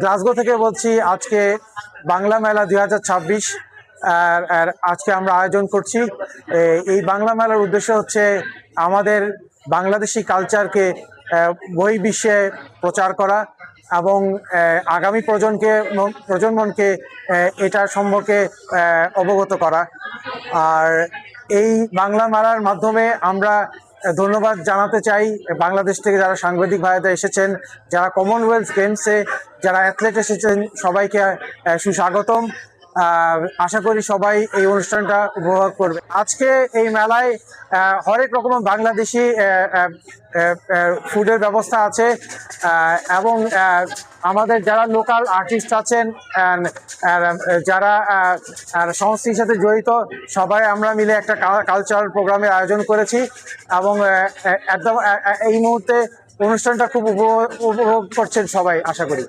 Glasgow থেকে বলছি। আজকে বাংলা মেলা 2026 আর আজকে আমরা আয়োজন করছি। এই বাংলা মেলার উদ্দেশ্য হচ্ছে আমাদের বাংলাদেশি কালচারকে বহির্বিশ্বে প্রচার করা এবং আগামী প্রজন্মকে এটার সম্পর্কে অবগত করা। আর এই বাংলা মেলার মাধ্যমে আমরা ধন্যবাদ জানাতে চাই বাংলাদেশ থেকে যারা সাংবাদিক ভাইরা এসেছেন, যারা কমনওয়েলথ গেমসে যারা অ্যাথলেট এসেছেন, সবাইকে সুস্বাগতম। আশা করি সবাই এই অনুষ্ঠানটা উপভোগ করবে। আজকে এই মেলায় হরেক রকম বাংলাদেশি ফুডের ব্যবস্থা আছে এবং আমাদের যারা লোকাল আর্টিস্ট আছেন, যারা সংস্কৃতির সাথে জড়িত, সবাই আমরা মিলে একটা কালচারাল প্রোগ্রামের আয়োজন করেছি এবং একদম এই মুহূর্তে অনুষ্ঠানটা খুব উপভোগ করছেন সবাই, আশা করি।